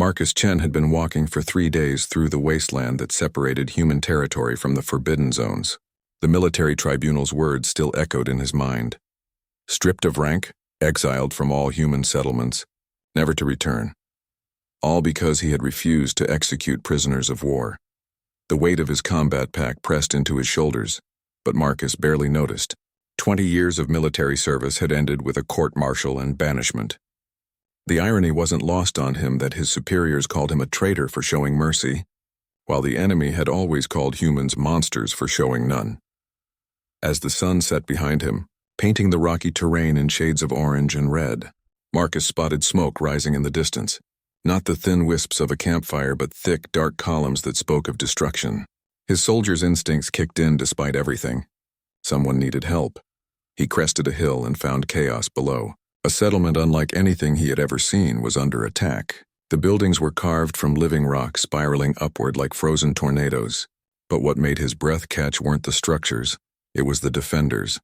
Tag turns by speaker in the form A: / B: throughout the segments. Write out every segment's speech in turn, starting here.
A: Marcus Chen had been walking for 3 days through the wasteland that separated human territory from the forbidden zones. The military tribunal's words still echoed in his mind. Stripped of rank, exiled from all human settlements, never to return. All because he had refused to execute prisoners of war. The weight of his combat pack pressed into his shoulders, but Marcus barely noticed. 20 years of military service had ended with a court-martial and banishment. The irony wasn't lost on him that his superiors called him a traitor for showing mercy, while the enemy had always called humans monsters for showing none. As the sun set behind him, painting the rocky terrain in shades of orange and red, Marcus spotted smoke rising in the distance. Not the thin wisps of a campfire, but thick, dark columns that spoke of destruction. His soldier's instincts kicked in despite everything. Someone needed help. He crested a hill and found chaos below. A settlement unlike anything he had ever seen was under attack. The buildings were carved from living rock, spiraling upward like frozen tornadoes. But what made his breath catch weren't the structures. It was the defenders.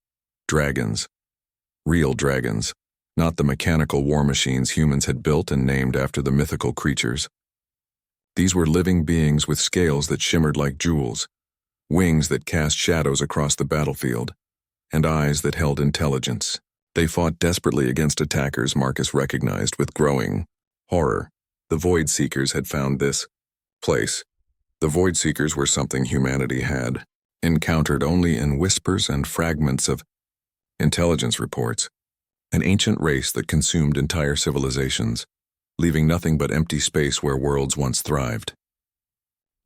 A: Dragons. Real dragons. Not the mechanical war machines humans had built and named after the mythical creatures. These were living beings with scales that shimmered like jewels, wings that cast shadows across the battlefield, and eyes that held intelligence. They fought desperately against attackers Marcus recognized with growing horror. The Void Seekers had found this place. The Void Seekers were something humanity had encountered only in whispers and fragments of intelligence reports. An ancient race that consumed entire civilizations, leaving nothing but empty space where worlds once thrived.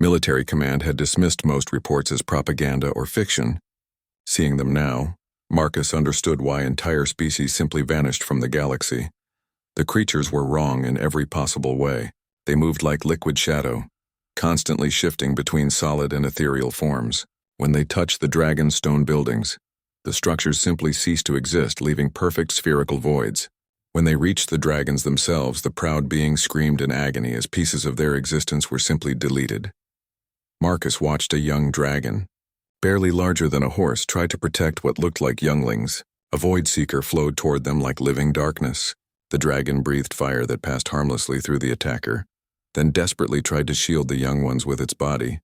A: Military command had dismissed most reports as propaganda or fiction. Seeing them now, Marcus understood why entire species simply vanished from the galaxy. The creatures were wrong in every possible way. They moved like liquid shadow, constantly shifting between solid and ethereal forms. When they touched the dragon stone buildings, the structures simply ceased to exist, leaving perfect spherical voids. When they reached the dragons themselves, the proud beings screamed in agony as pieces of their existence were simply deleted. Marcus watched a young dragon, barely larger than a horse, try to protect what looked like younglings. A void seeker flowed toward them like living darkness. The dragon breathed fire that passed harmlessly through the attacker, then desperately tried to shield the young ones with its body.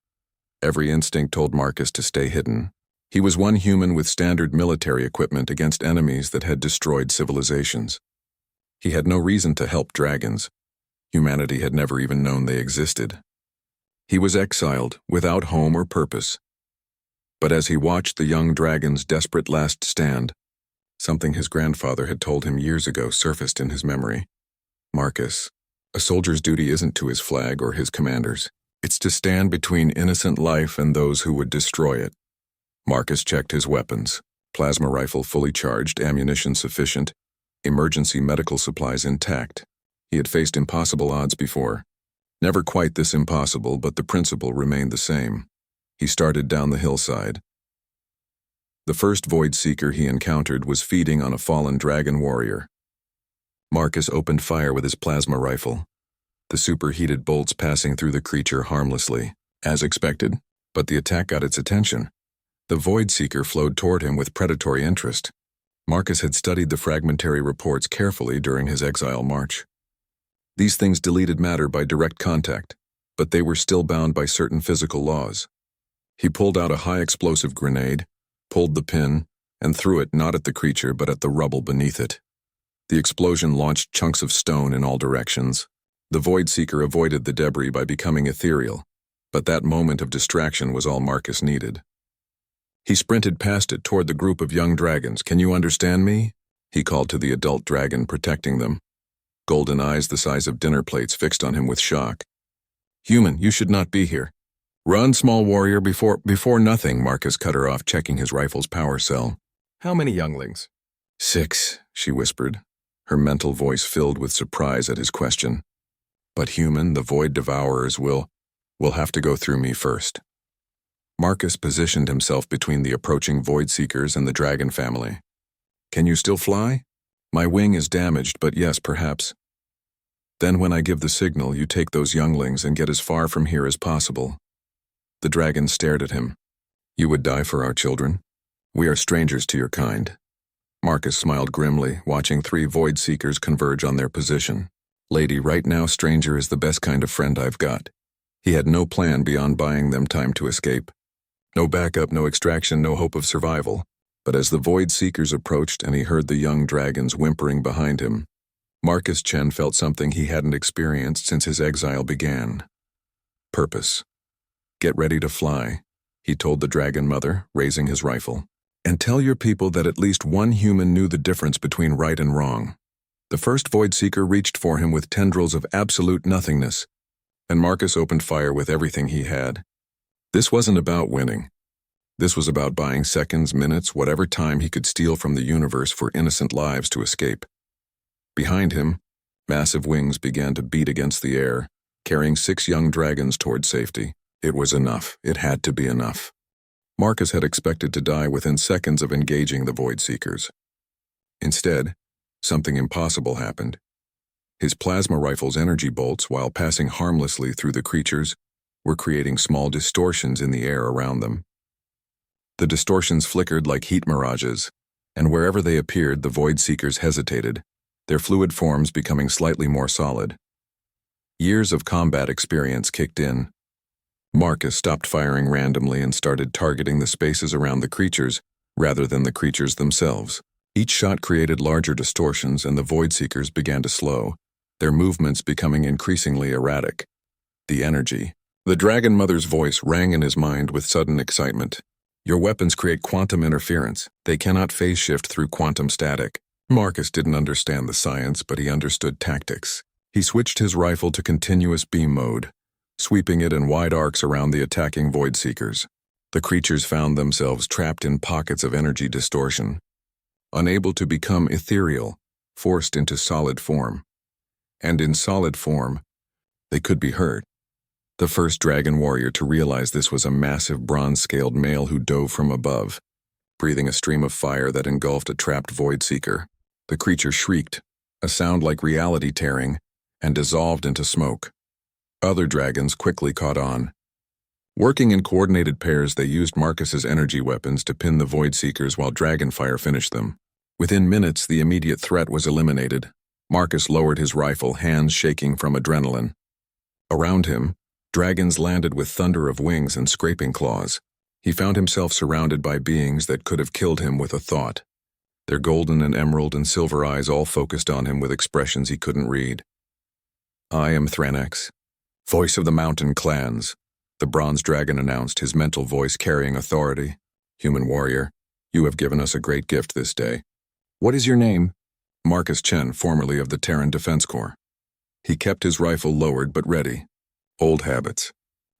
A: Every instinct told Marcus to stay hidden. He was one human with standard military equipment against enemies that had destroyed civilizations. He had no reason to help dragons. Humanity had never even known they existed. He was exiled, without home or purpose. But as he watched the young dragon's desperate last stand, something his grandfather had told him years ago surfaced in his memory. Marcus, a soldier's duty isn't to his flag or his commanders. It's to stand between innocent life and those who would destroy it. Marcus checked his weapons. Plasma rifle fully charged, ammunition sufficient, emergency medical supplies intact. He had faced impossible odds before. Never quite this impossible, but the principle remained the same. He started down the hillside. The first Void Seeker he encountered was feeding on a fallen dragon warrior. Marcus opened fire with his plasma rifle, the superheated bolts passing through the creature harmlessly, as expected, but the attack got its attention. The Void Seeker flowed toward him with predatory interest. Marcus had studied the fragmentary reports carefully during his exile march. These things deleted matter by direct contact, but they were still bound by certain physical laws. He pulled out a high-explosive grenade, pulled the pin, and threw it not at the creature but at the rubble beneath it. The explosion launched chunks of stone in all directions. The Void Seeker avoided the debris by becoming ethereal, but that moment of distraction was all Marcus needed. He sprinted past it toward the group of young dragons. "Can you understand me?" he called to the adult dragon protecting them. Golden eyes the size of dinner plates fixed on him with shock. "Human, you should not be here." "Run, small warrior, before nothing," Marcus cut her off, checking his rifle's power cell. "How many younglings?" "6, she whispered, her mental voice filled with surprise at his question. "But human, the void devourers will have to go through me first." Marcus positioned himself between the approaching Void Seekers and the dragon family. "Can you still fly?" "My wing is damaged, but yes, perhaps." "Then when I give the signal, you take those younglings and get as far from here as possible." The dragon stared at him. "You would die for our children? We are strangers to your kind." Marcus smiled grimly, watching 3 Void Seekers converge on their position. Lady, right now stranger is the best kind of friend I've got. He had no plan beyond buying them time to escape. No backup, no extraction, no hope of survival. But as the Void Seekers approached and he heard the young dragons whimpering behind him, Marcus Chen felt something he hadn't experienced since his exile began. Purpose. Get ready to fly, he told the dragon mother, raising his rifle. And tell your people that at least one human knew the difference between right and wrong. The first Void Seeker reached for him with tendrils of absolute nothingness, and Marcus opened fire with everything he had. This wasn't about winning. This was about buying seconds, minutes, whatever time he could steal from the universe for innocent lives to escape. Behind him, massive wings began to beat against the air, carrying 6 young dragons toward safety. It was enough. It had to be enough. Marcus had expected to die within seconds of engaging the Void Seekers. Instead, something impossible happened. His plasma rifle's energy bolts, while passing harmlessly through the creatures, were creating small distortions in the air around them. The distortions flickered like heat mirages, and wherever they appeared, the Void Seekers hesitated, their fluid forms becoming slightly more solid. Years of combat experience kicked in. Marcus stopped firing randomly and started targeting the spaces around the creatures rather than the creatures themselves. Each shot created larger distortions, and the Void Seekers began to slow, their movements becoming increasingly erratic. The energy. The Dragon Mother's voice rang in his mind with sudden excitement. Your weapons create quantum interference. They cannot phase shift through quantum static. Marcus didn't understand the science, but he understood tactics. He switched his rifle to continuous beam mode, sweeping it in wide arcs around the attacking Void Seekers. The creatures found themselves trapped in pockets of energy distortion, unable to become ethereal, forced into solid form. And in solid form, they could be hurt. The first dragon warrior to realize this was a massive bronze-scaled male who dove from above, breathing a stream of fire that engulfed a trapped Void Seeker. The creature shrieked, a sound like reality tearing, and dissolved into smoke. Other dragons quickly caught on. Working in coordinated pairs, they used Marcus's energy weapons to pin the Void Seekers while Dragonfire finished them. Within minutes, the immediate threat was eliminated. Marcus lowered his rifle, hands shaking from adrenaline. Around him, dragons landed with thunder of wings and scraping claws. He found himself surrounded by beings that could have killed him with a thought. Their golden and emerald and silver eyes all focused on him with expressions he couldn't read. I am Thranex, voice of the mountain clans, the bronze dragon announced, his mental voice carrying authority. Human warrior, you have given us a great gift this day. What is your name? Marcus Chen, formerly of the Terran Defense Corps. He kept his rifle lowered but ready. Old habits.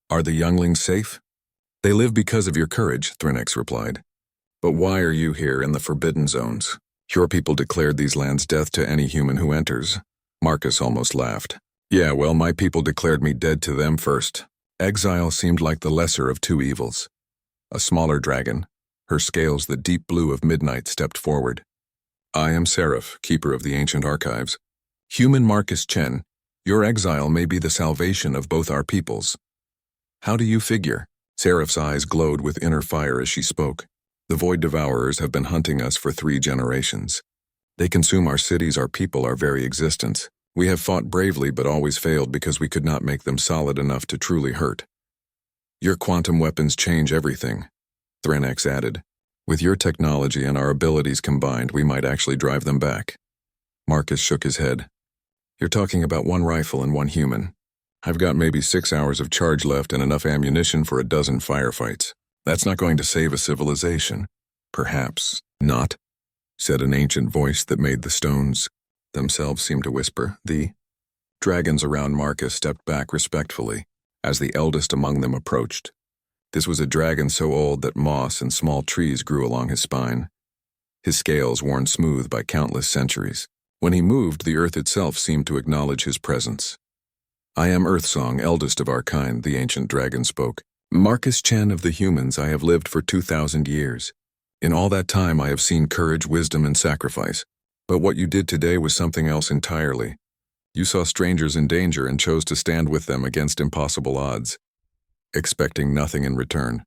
A: Are the younglings safe? They live because of your courage, Thranex replied. But why are you here in the Forbidden Zones? Your people declared these lands death to any human who enters. Marcus almost laughed. Yeah, well, my people declared me dead to them first. Exile seemed like the lesser of two evils. A smaller dragon, her scales the deep blue of midnight, stepped forward. I am Seraph, keeper of the ancient archives. Human Marcus Chen, your exile may be the salvation of both our peoples. How do you figure? Seraph's eyes glowed with inner fire as she spoke. The Void Devourers have been hunting us for 3 generations. They consume our cities, our people, our very existence. We have fought bravely but always failed because we could not make them solid enough to truly hurt. Your quantum weapons change everything, Thranex added. With your technology and our abilities combined, we might actually drive them back. Marcus shook his head. You're talking about 1 rifle and 1 human. I've got maybe 6 hours of charge left and enough ammunition for a dozen firefights. That's not going to save a civilization. Perhaps not, said an ancient voice that made the stones themselves seem to whisper. The dragons around Marcus stepped back respectfully as the eldest among them approached. This was a dragon so old that moss and small trees grew along his spine, his scales worn smooth by countless centuries. When he moved, the earth itself seemed to acknowledge his presence. I am Earthsong, eldest of our kind, the ancient dragon spoke. Marcus Chen of the humans, I have lived for 2,000 years. In all that time I have seen courage, wisdom, and sacrifice. But what you did today was something else entirely. You saw strangers in danger and chose to stand with them against impossible odds, expecting nothing in return.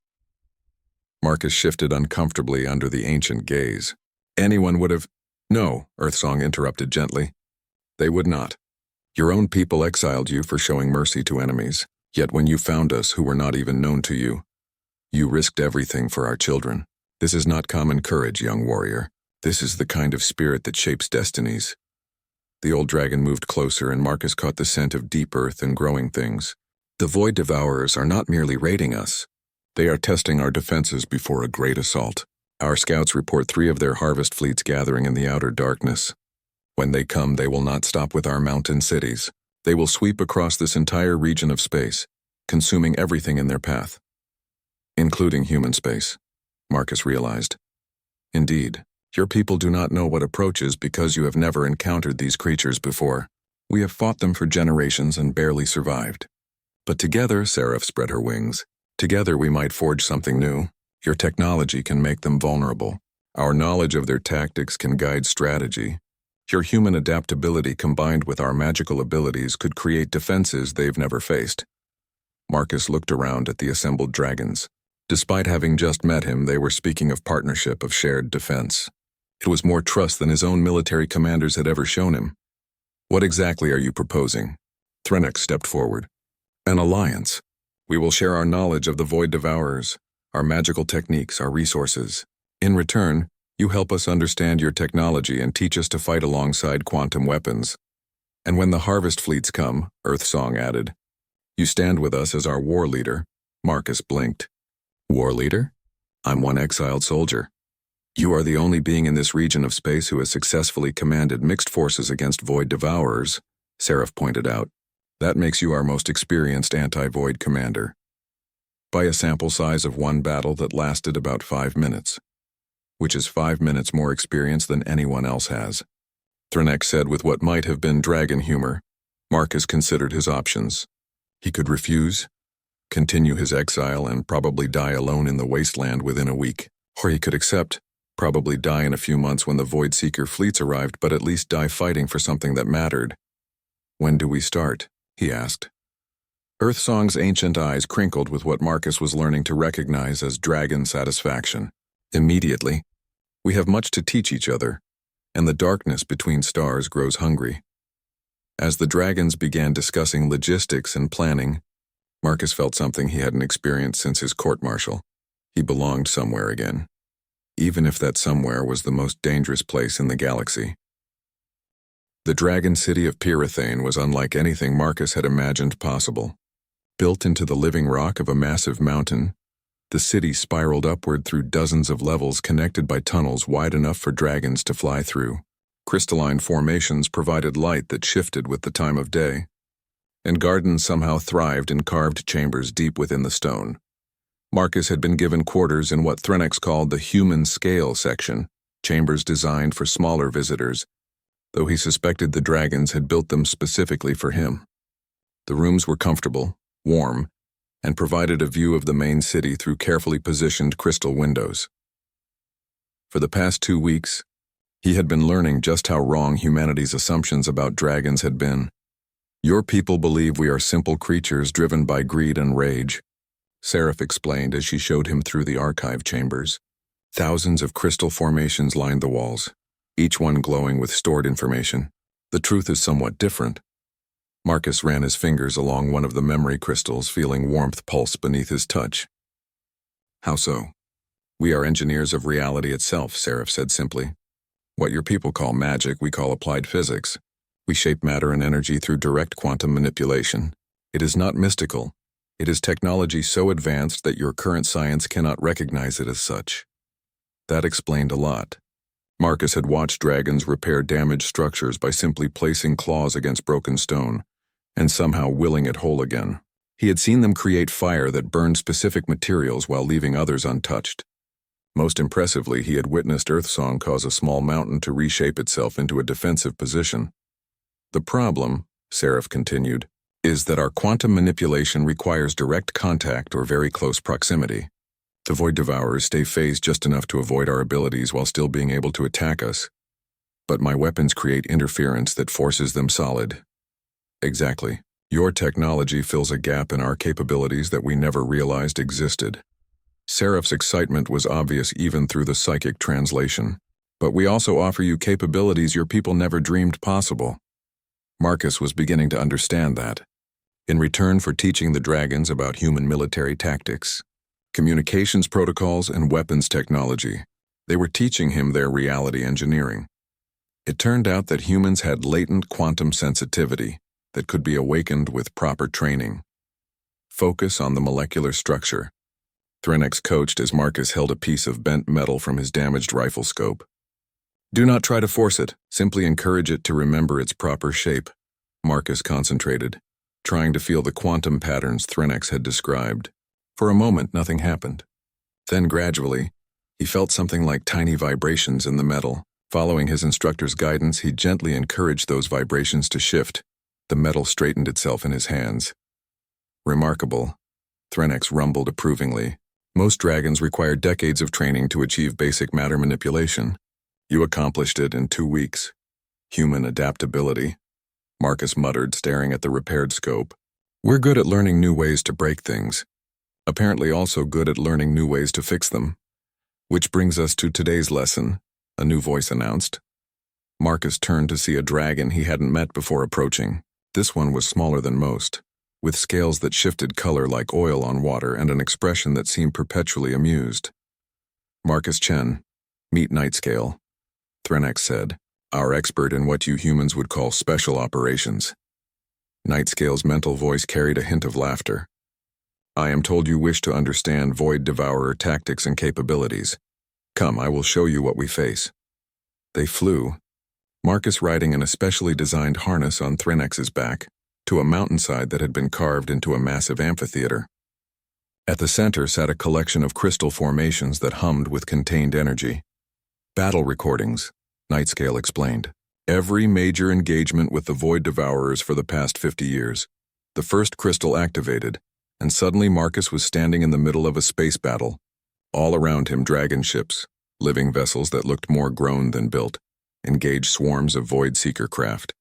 A: Marcus shifted uncomfortably under the ancient gaze. Anyone would have... No, Earthsong interrupted gently. They would not. Your own people exiled you for showing mercy to enemies, yet when you found us who were not even known to you, you risked everything for our children. This is not common courage, young warrior. This is the kind of spirit that shapes destinies. The old dragon moved closer, and Marcus caught the scent of deep earth and growing things. The Void Devourers are not merely raiding us. They are testing our defenses before a great assault. Our scouts report 3 of their harvest fleets gathering in the outer darkness. When they come, they will not stop with our mountain cities. They will sweep across this entire region of space, consuming everything in their path, including human space, Marcus realized. Indeed, your people do not know what approaches because you have never encountered these creatures before. We have fought them for generations and barely survived. But together, Seraph spread her wings. Together we might forge something new. Your technology can make them vulnerable. Our knowledge of their tactics can guide strategy. Your human adaptability combined with our magical abilities could create defenses they've never faced. Marcus looked around at the assembled dragons. Despite having just met him, they were speaking of partnership, of shared defense. It was more trust than his own military commanders had ever shown him. What exactly are you proposing? Threnex stepped forward. An alliance. We will share our knowledge of the Void Devourers, our magical techniques, our resources. In return, you help us understand your technology and teach us to fight alongside quantum weapons. And when the harvest fleets come, Earthsong added, you stand with us as our war leader. Marcus blinked. War leader? I'm one exiled soldier. You are the only being in this region of space who has successfully commanded mixed forces against Void Devourers, Seraph pointed out. That makes you our most experienced anti-Void commander. By a sample size of one battle that lasted about 5 minutes, which is 5 minutes more experience than anyone else has. Threnex said with what might have been dragon humor. Marcus considered his options. He could refuse, continue his exile and probably die alone in the wasteland within a week. Or he could accept, probably die in a few months when the Void Seeker fleets arrived, but at least die fighting for something that mattered. When do we start? He asked. Earthsong's ancient eyes crinkled with what Marcus was learning to recognize as dragon satisfaction. Immediately. We have much to teach each other, and the darkness between stars grows hungry. As the dragons began discussing logistics and planning, Marcus felt something he hadn't experienced since his court-martial. He belonged somewhere again, even if that somewhere was the most dangerous place in the galaxy. The dragon city of Pyrethane was unlike anything Marcus had imagined possible. Built into the living rock of a massive mountain, the city spiraled upward through dozens of levels connected by tunnels wide enough for dragons to fly through. Crystalline formations provided light that shifted with the time of day, and gardens somehow thrived in carved chambers deep within the stone. Marcus had been given quarters in what Threnex called the human scale section, chambers designed for smaller visitors, though he suspected the dragons had built them specifically for him. The rooms were comfortable, warm, and provided a view of the main city through carefully positioned crystal windows. For the past 2 weeks, he had been learning just how wrong humanity's assumptions about dragons had been. Your people believe we are simple creatures driven by greed and rage, Seraph explained as she showed him through the archive chambers. Thousands of crystal formations lined the walls, each one glowing with stored information. The truth is somewhat different. Marcus ran his fingers along one of the memory crystals, feeling warmth pulse beneath his touch. How so? We are engineers of reality itself, Seraph said simply. What your people call magic, we call applied physics. We shape matter and energy through direct quantum manipulation. It is not mystical. It is technology so advanced that your current science cannot recognize it as such. That explained a lot. Marcus had watched dragons repair damaged structures by simply placing claws against broken stone, and somehow willing it whole again. He had seen them create fire that burned specific materials while leaving others untouched. Most impressively, he had witnessed Earthsong cause a small mountain to reshape itself into a defensive position. The problem, Seraph continued, is that our quantum manipulation requires direct contact or very close proximity. The Void Devourers stay phased just enough to avoid our abilities while still being able to attack us. But my weapons create interference that forces them solid. Exactly. Your technology fills a gap in our capabilities that we never realized existed. Seraph's excitement was obvious even through the psychic translation. But we also offer you capabilities your people never dreamed possible. Marcus was beginning to understand that. In return for teaching the dragons about human military tactics, communications protocols, and weapons technology, they were teaching him their reality engineering. It turned out that humans had latent quantum sensitivity that could be awakened with proper training. Focus on the molecular structure. Threnex coached as Marcus held a piece of bent metal from his damaged rifle scope. Do not try to force it, simply encourage it to remember its proper shape. Marcus concentrated, trying to feel the quantum patterns Threnex had described. For a moment, nothing happened. Then gradually, he felt something like tiny vibrations in the metal. Following his instructor's guidance, he gently encouraged those vibrations to shift. The metal straightened itself in his hands. Remarkable, Threnex rumbled approvingly. Most dragons require decades of training to achieve basic matter manipulation. You accomplished it in 2 weeks. Human adaptability, Marcus muttered, staring at the repaired scope. We're good at learning new ways to break things. Apparently also good at learning new ways to fix them. Which brings us to today's lesson, a new voice announced. Marcus turned to see a dragon he hadn't met before approaching. This one was smaller than most, with scales that shifted color like oil on water and an expression that seemed perpetually amused. Marcus Chen, meet Nightscale, Threnex said, our expert in what you humans would call special operations. Nightscale's mental voice carried a hint of laughter. I am told you wish to understand Void Devourer tactics and capabilities. Come, I will show you what we face. They flew, Marcus riding an especially designed harness on Threnex's back, to a mountainside that had been carved into a massive amphitheater. At the center sat a collection of crystal formations that hummed with contained energy. Battle recordings, Nightscale explained. Every major engagement with the Void Devourers for the past 50 years. The first crystal activated, and suddenly Marcus was standing in the middle of a space battle. All around him dragon ships, living vessels that looked more grown than built, engaged swarms of Void Seeker craft.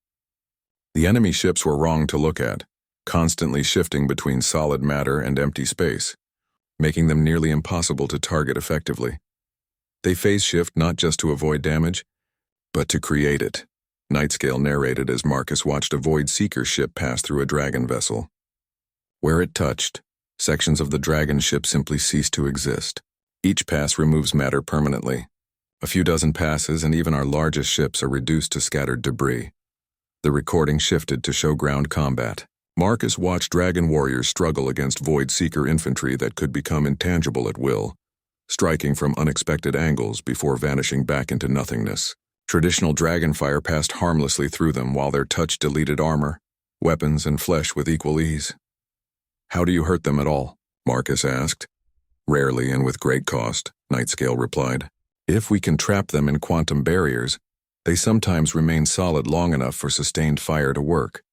A: The enemy ships were wrong to look at, constantly shifting between solid matter and empty space, making them nearly impossible to target effectively. They phase shift not just to avoid damage, but to create it, Nightscale narrated as Marcus watched a Void Seeker ship pass through a dragon vessel. Where it touched, sections of the dragon ship simply ceased to exist. Each pass removes matter permanently. A few dozen passes and even our largest ships are reduced to scattered debris. The recording shifted to show ground combat. Marcus watched dragon warriors struggle against Void Seeker infantry that could become intangible at will, striking from unexpected angles before vanishing back into nothingness. Traditional dragon fire passed harmlessly through them while their touch deleted armor, weapons, and flesh with equal ease. How do you hurt them at all? Marcus asked. Rarely and with great cost, Nightscale replied. If we can trap them in quantum barriers, they sometimes remain solid long enough for sustained fire to work.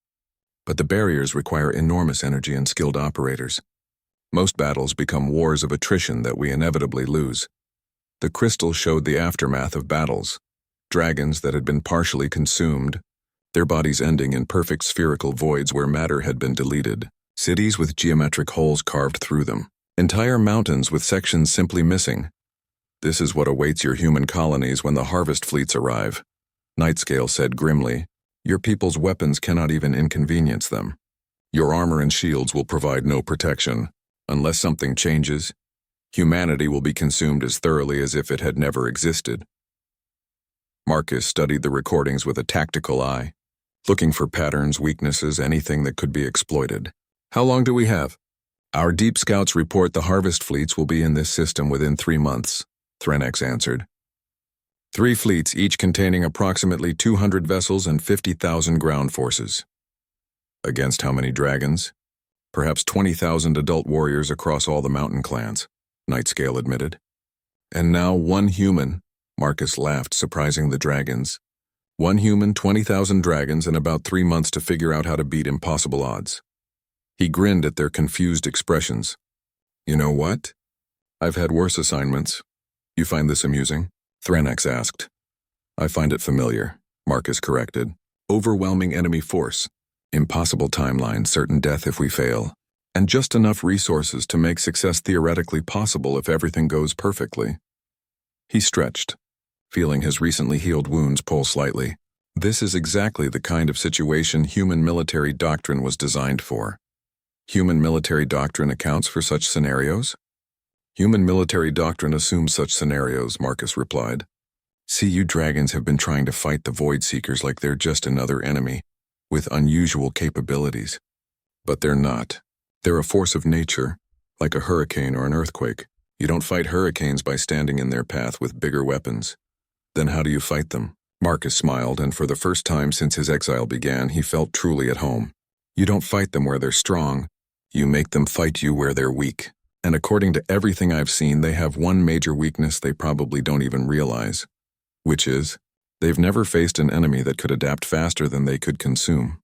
A: But the barriers require enormous energy and skilled operators. Most battles become wars of attrition that we inevitably lose. The crystal showed the aftermath of battles. Dragons that had been partially consumed, their bodies ending in perfect spherical voids where matter had been deleted. Cities with geometric holes carved through them. Entire mountains with sections simply missing. This is what awaits your human colonies when the harvest fleets arrive. Nightscale said grimly, your people's weapons cannot even inconvenience them. Your armor and shields will provide no protection. Unless something changes, humanity will be consumed as thoroughly as if it had never existed. Marcus studied the recordings with a tactical eye, looking for patterns, weaknesses, anything that could be exploited. How long do we have? Our deep scouts report the harvest fleets will be in this system within 3 months, Threnex answered. 3 fleets, each containing approximately 200 vessels and 50,000 ground forces. Against how many dragons? Perhaps 20,000 adult warriors across all the mountain clans, Nightscale admitted. And now 1 human, Marcus laughed, surprising the dragons. 1 human, 20,000 dragons, and about 3 months to figure out how to beat impossible odds. He grinned at their confused expressions. You know what? I've had worse assignments. You find this amusing? Threnex asked. I find it familiar, Marcus corrected. Overwhelming enemy force. Impossible timeline, certain death if we fail. And just enough resources to make success theoretically possible if everything goes perfectly. He stretched, feeling his recently healed wounds pull slightly. This is exactly the kind of situation human military doctrine was designed for. Human military doctrine accounts for such scenarios? Human military doctrine assumes such scenarios, Marcus replied. See, you dragons have been trying to fight the Void Seekers like they're just another enemy, with unusual capabilities. But they're not. They're a force of nature, like a hurricane or an earthquake. You don't fight hurricanes by standing in their path with bigger weapons. Then how do you fight them? Marcus smiled, and for the first time since his exile began, he felt truly at home. You don't fight them where they're strong. You make them fight you where they're weak. And according to everything I've seen, they have one major weakness they probably don't even realize. Which is, they've never faced an enemy that could adapt faster than they could consume.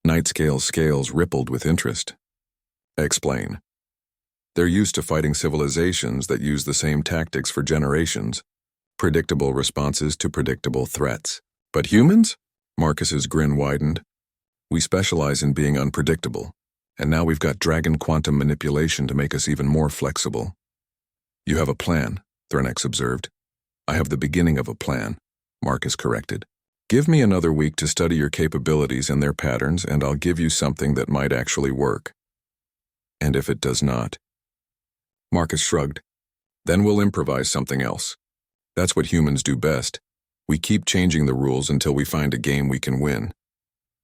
A: Nightscale's scales rippled with interest. Explain. They're used to fighting civilizations that use the same tactics for generations, predictable responses to predictable threats. But humans? Marcus's grin widened. We specialize in being unpredictable, and now we've got dragon quantum manipulation to make us even more flexible. You have a plan, Threnex observed. I have the beginning of a plan, Marcus corrected. Give me another week to study your capabilities and their patterns, and I'll give you something that might actually work. And if it does not? Marcus shrugged. Then we'll improvise something else. That's what humans do best. We keep changing the rules until we find a game we can win.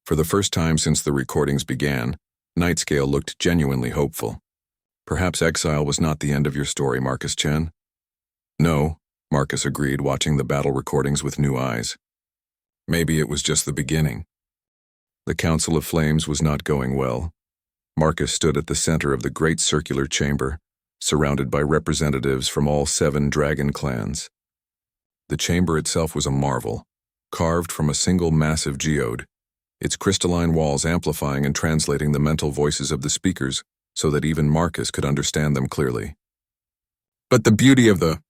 A: For the first time since the recordings began, Nightscale looked genuinely hopeful. Perhaps exile was not the end of your story, Marcus Chen. No, Marcus agreed, watching the battle recordings with new eyes. Maybe it was just the beginning. The Council of Flames was not going well. Marcus stood at the center of the great circular chamber, surrounded by representatives from all 7 dragon clans. The chamber itself was a marvel, carved from a single massive geode, its crystalline walls amplifying and translating the mental voices of the speakers so that even Marcus could understand them clearly. But the beauty of the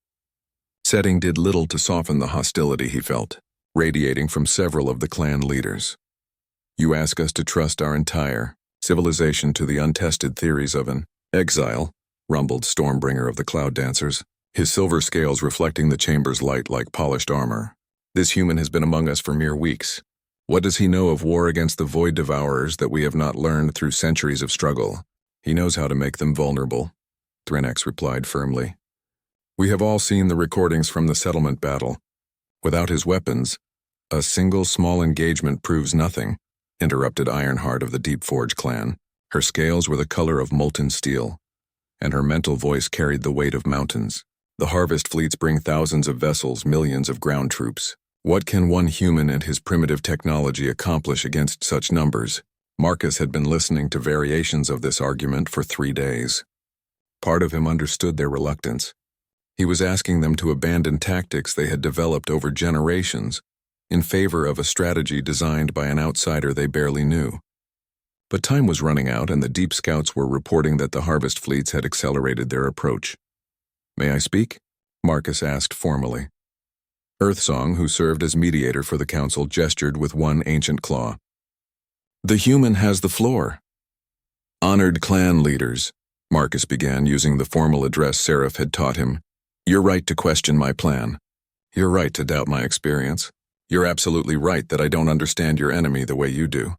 A: setting did little to soften the hostility he felt, radiating from several of the clan leaders. You ask us to trust our entire civilization to the untested theories of an exile, rumbled Stormbringer of the Cloud Dancers, his silver scales reflecting the chamber's light like polished armor. This human has been among us for mere weeks. What does he know of war against the Void Devourers that we have not learned through centuries of struggle? He knows how to make them vulnerable, Threnex replied firmly. We have all seen the recordings from the settlement battle. Without his weapons, a single small engagement proves nothing, interrupted Ironheart of the Deepforge clan. Her scales were the color of molten steel, and her mental voice carried the weight of mountains. The harvest fleets bring thousands of vessels, millions of ground troops. What can one human and his primitive technology accomplish against such numbers? Marcus had been listening to variations of this argument for 3 days. Part of him understood their reluctance. He was asking them to abandon tactics they had developed over generations in favor of a strategy designed by an outsider they barely knew. But time was running out, and the Deep Scouts were reporting that the harvest fleets had accelerated their approach. May I speak? Marcus asked formally. Earthsong, who served as mediator for the council, gestured with one ancient claw. The human has the floor. Honored clan leaders, Marcus began, using the formal address Seraph had taught him. You're right to question my plan. You're right to doubt my experience. You're absolutely right that I don't understand your enemy the way you do.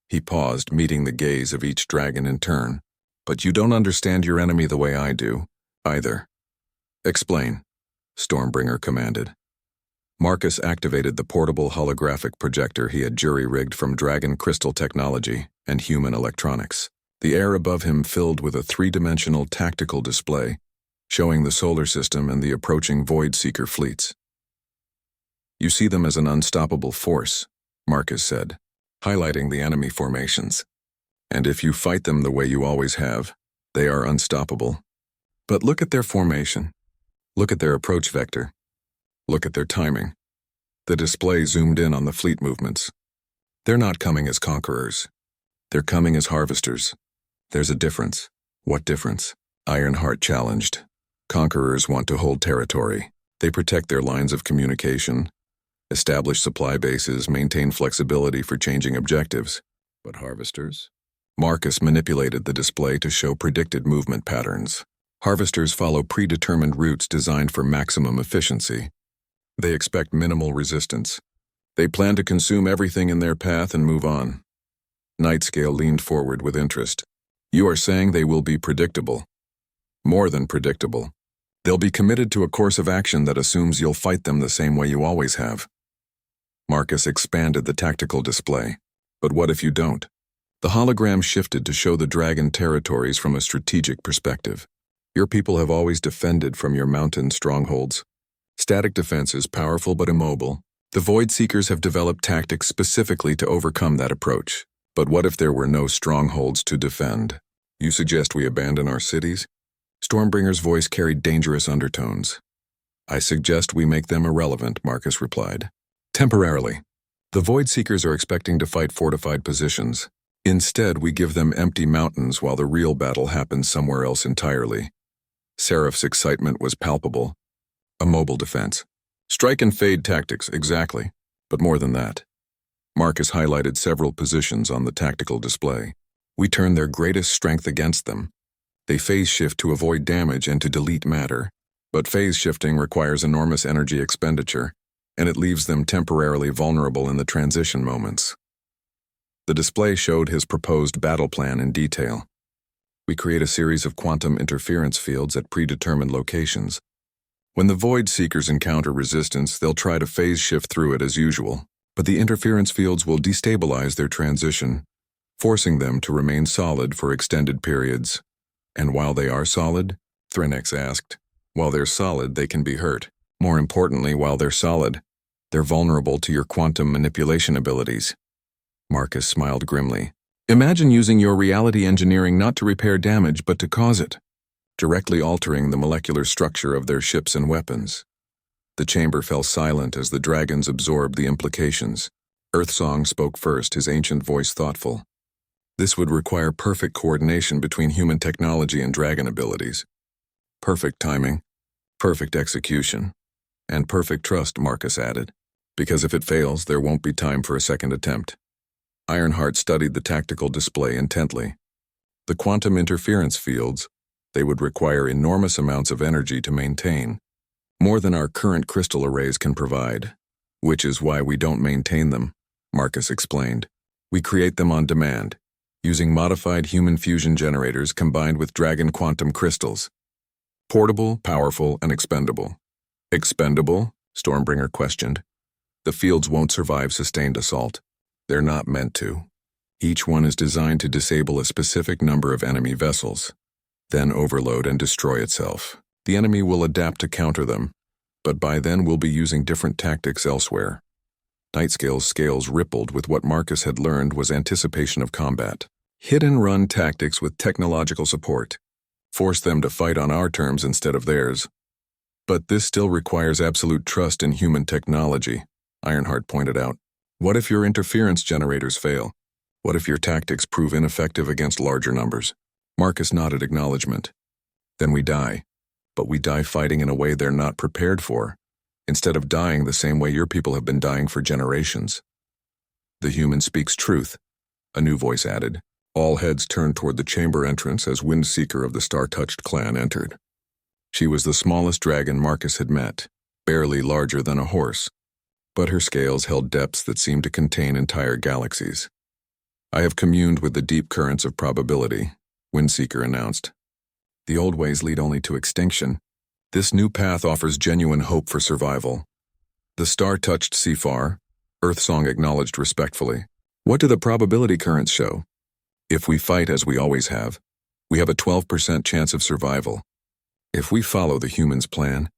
A: He paused, meeting the gaze of each dragon in turn. But you don't understand your enemy the way I do, either. Explain, Stormbringer commanded. Marcus activated the portable holographic projector he had jury-rigged from dragon crystal technology and human electronics. The air above him filled with a 3-dimensional tactical display, showing the solar system and the approaching Void Seeker fleets. You see them as an unstoppable force, Marcus said, highlighting the enemy formations. And if you fight them the way you always have, they are unstoppable. But look at their formation. Look at their approach vector. Look at their timing. The display zoomed in on the fleet movements. They're not coming as conquerors. They're coming as harvesters. There's a difference. What difference? Ironheart challenged. Conquerors want to hold territory. They protect their lines of communication, establish supply bases, maintain flexibility for changing objectives. But harvesters? Marcus manipulated the display to show predicted movement patterns. Harvesters follow predetermined routes designed for maximum efficiency. They expect minimal resistance. They plan to consume everything in their path and move on. Nightscale leaned forward with interest. You are saying they will be predictable. More than predictable. They'll be committed to a course of action that assumes you'll fight them the same way you always have. Marcus expanded the tactical display. But what if you don't? The hologram shifted to show the dragon territories from a strategic perspective. Your people have always defended from your mountain strongholds. Static defense is powerful but immobile. The Void Seekers have developed tactics specifically to overcome that approach. But what if there were no strongholds to defend? You suggest we abandon our cities? Stormbringer's voice carried dangerous undertones. I suggest we make them irrelevant, Marcus replied. Temporarily. The Void Seekers are expecting to fight fortified positions. Instead, we give them empty mountains while the real battle happens somewhere else entirely. Seraph's excitement was palpable. A mobile defense. Strike and fade tactics, exactly. But more than that. Marcus highlighted several positions on the tactical display. We turn their greatest strength against them. They phase shift to avoid damage and to delete matter. But phase shifting requires enormous energy expenditure, and it leaves them temporarily vulnerable in the transition moments. The display showed his proposed battle plan in detail. We create a series of quantum interference fields at predetermined locations. When the Void Seekers encounter resistance, they'll try to phase shift through it as usual, but the interference fields will destabilize their transition, forcing them to remain solid for extended periods. And while they are solid, Threnex asked, while they're solid, they can be hurt. More importantly, while they're solid, they're vulnerable to your quantum manipulation abilities. Marcus smiled grimly. Imagine using your reality engineering not to repair damage but to cause it, directly altering the molecular structure of their ships and weapons. The chamber fell silent as the dragons absorbed the implications. Earthsong spoke first, his ancient voice thoughtful. This would require perfect coordination between human technology and dragon abilities. Perfect timing, perfect execution, and perfect trust, Marcus added, because if it fails, there won't be time for a second attempt. Ironheart studied the tactical display intently. The quantum interference fields, they would require enormous amounts of energy to maintain, more than our current crystal arrays can provide, which is why we don't maintain them, Marcus explained. We create them on demand, using modified human fusion generators combined with dragon quantum crystals. Portable, powerful, and expendable. Expendable? Stormbringer questioned. The fields won't survive sustained assault. They're not meant to. Each one is designed to disable a specific number of enemy vessels, then overload and destroy itself. The enemy will adapt to counter them, but by then we'll be using different tactics elsewhere. Nightscale's scales rippled with what Marcus had learned was anticipation of combat. Hit-and-run tactics with technological support. Force them to fight on our terms instead of theirs. But this still requires absolute trust in human technology, Ironheart pointed out. What if your interference generators fail? What if your tactics prove ineffective against larger numbers? Marcus nodded acknowledgement. Then we die. But we die fighting in a way they're not prepared for, instead of dying the same way your people have been dying for generations. The human speaks truth, a new voice added. All heads turned toward the chamber entrance as Windseeker of the Star-Touched clan entered. She was the smallest dragon Marcus had met, barely larger than a horse, but her scales held depths that seemed to contain entire galaxies. I have communed with the deep currents of probability, Windseeker announced. The old ways lead only to extinction. This new path offers genuine hope for survival. The Star-Touched Seafar, Earthsong acknowledged respectfully. What do the probability currents show? If we fight as we always have, we have a 12% chance of survival. If we follow the humans' plan.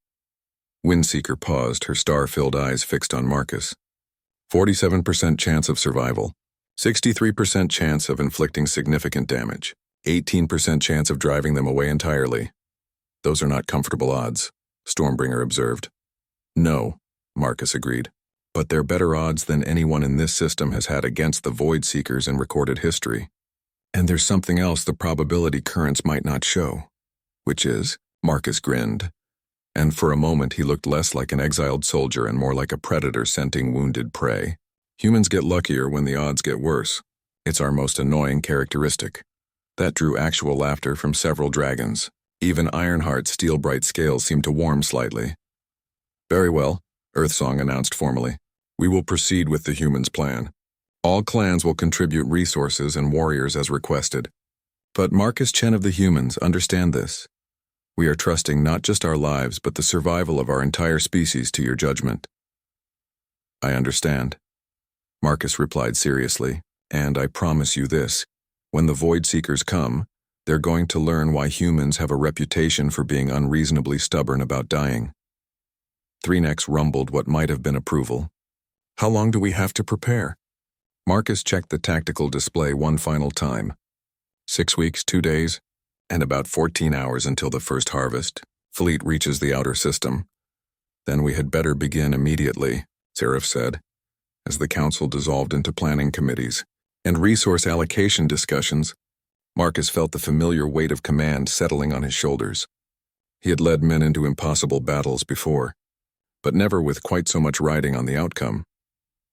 A: Windseeker paused, her star-filled eyes fixed on Marcus. 47% chance of survival. 63% chance of inflicting significant damage. 18% chance of driving them away entirely. Those are not comfortable odds, Stormbringer observed. No, Marcus agreed. But they're better odds than anyone in this system has had against the Void Seekers in recorded history. And there's something else the probability currents might not show. Which is, Marcus grinned. And for a moment he looked less like an exiled soldier and more like a predator scenting wounded prey. Humans get luckier when the odds get worse. It's our most annoying characteristic. That drew actual laughter from several dragons. Even Ironheart's steel-bright scales seemed to warm slightly. Very well, Earthsong announced formally. We will proceed with the humans' plan. All clans will contribute resources and warriors as requested. But Marcus Chen of the humans, understand this. We are trusting not just our lives, but the survival of our entire species to your judgment. I understand. Marcus replied seriously, and I promise you this. When the Void Seekers come, they're going to learn why humans have a reputation for being unreasonably stubborn about dying. Three Necks rumbled what might have been approval. How long do we have to prepare? Marcus checked the tactical display one final time. 6 weeks, 2 days, and about 14 hours until the first harvest. Fleet reaches the outer system. Then we had better begin immediately, Seraph said, as the council dissolved into planning committees and resource allocation discussions. Marcus felt the familiar weight of command settling on his shoulders. He had led men into impossible battles before, but never with quite so much riding on the outcome.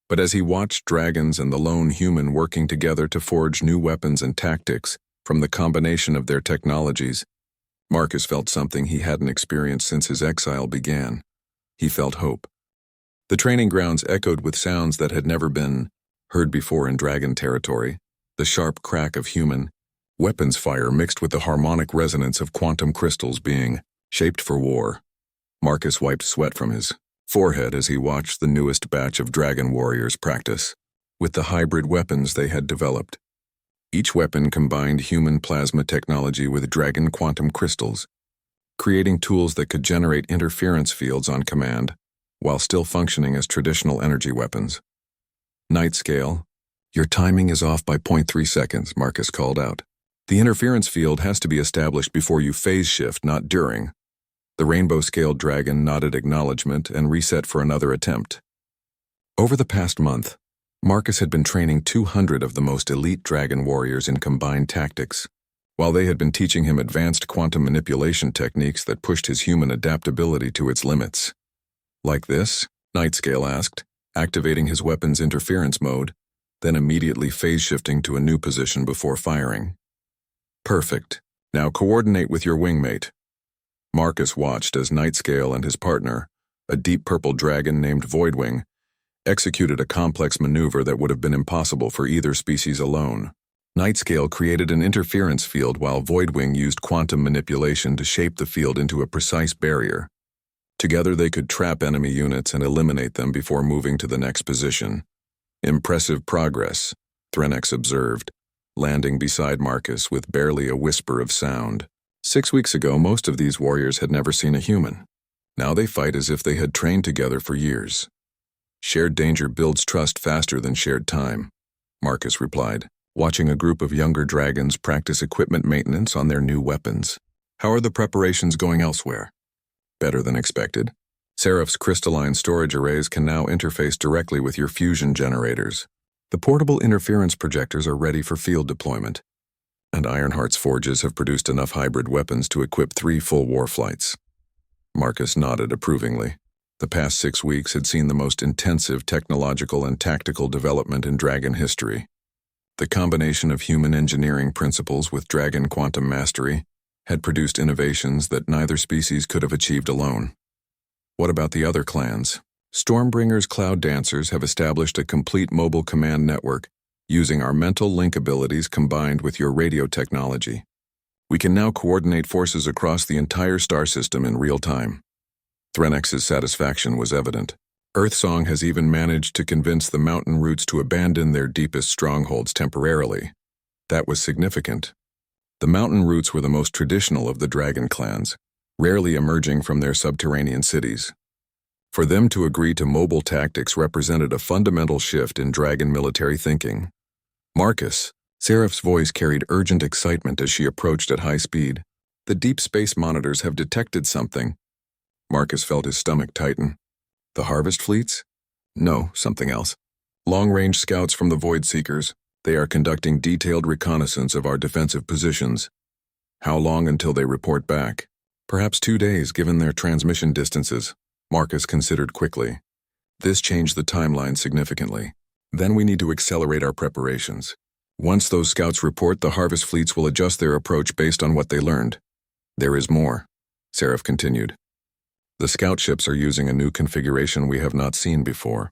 A: But as he watched dragons and the lone human working together to forge new weapons and tactics from the combination of their technologies, Marcus felt something he hadn't experienced since his exile began. He felt hope. The training grounds echoed with sounds that had never been heard before in dragon territory, the sharp crack of human weapons fire mixed with the harmonic resonance of quantum crystals being shaped for war. Marcus wiped sweat from his forehead as he watched the newest batch of dragon warriors practice with the hybrid weapons they had developed. Each weapon combined human plasma technology with dragon quantum crystals, creating tools that could generate interference fields on command while still functioning as traditional energy weapons. Night Scale, your timing is off by 0.3 seconds, Marcus called out. The interference field has to be established before you phase shift, not during. The rainbow-scaled dragon nodded acknowledgement and reset for another attempt. Over the past month, Marcus had been training 200 of the most elite dragon warriors in combined tactics, while they had been teaching him advanced quantum manipulation techniques that pushed his human adaptability to its limits. Like this? Nightscale asked, activating his weapon's interference mode, then immediately phase-shifting to a new position before firing. Perfect. Now coordinate with your wingmate. Marcus watched as Nightscale and his partner, a deep purple dragon named Voidwing, executed a complex maneuver that would have been impossible for either species alone. Nightscale created an interference field while Voidwing used quantum manipulation to shape the field into a precise barrier. Together they could trap enemy units and eliminate them before moving to the next position. Impressive progress, Threnex observed, landing beside Marcus with barely a whisper of sound. 6 weeks ago, most of these warriors had never seen a human. Now they fight as if they had trained together for years. Shared danger builds trust faster than shared time, Marcus replied, watching a group of younger dragons practice equipment maintenance on their new weapons. How are the preparations going elsewhere? Better than expected. Seraph's crystalline storage arrays can now interface directly with your fusion generators. The portable interference projectors are ready for field deployment, and Ironheart's forges have produced enough hybrid weapons to equip 3 full war flights. Marcus nodded approvingly. The past 6 weeks had seen the most intensive technological and tactical development in dragon history. The combination of human engineering principles with dragon quantum mastery had produced innovations that neither species could have achieved alone. What about the other clans? Stormbringer's Cloud Dancers have established a complete mobile command network using our mental link abilities combined with your radio technology. We can now coordinate forces across the entire star system in real time. Threnex's satisfaction was evident. Earthsong has even managed to convince the mountain roots to abandon their deepest strongholds temporarily. That was significant. The mountain roots were the most traditional of the dragon clans, rarely emerging from their subterranean cities. For them to agree to mobile tactics represented a fundamental shift in dragon military thinking. Marcus, Seraph's voice carried urgent excitement as she approached at high speed. The deep space monitors have detected something. Marcus felt his stomach tighten. The harvest fleets? No, something else. Long-range scouts from the Void Seekers. They are conducting detailed reconnaissance of our defensive positions. How long until they report back? Perhaps 2 days, given their transmission distances, Marcus considered quickly. This changed the timeline significantly. Then we need to accelerate our preparations. Once those scouts report, the harvest fleets will adjust their approach based on what they learned. There is more, Seraph continued. The scout ships are using a new configuration we have not seen before.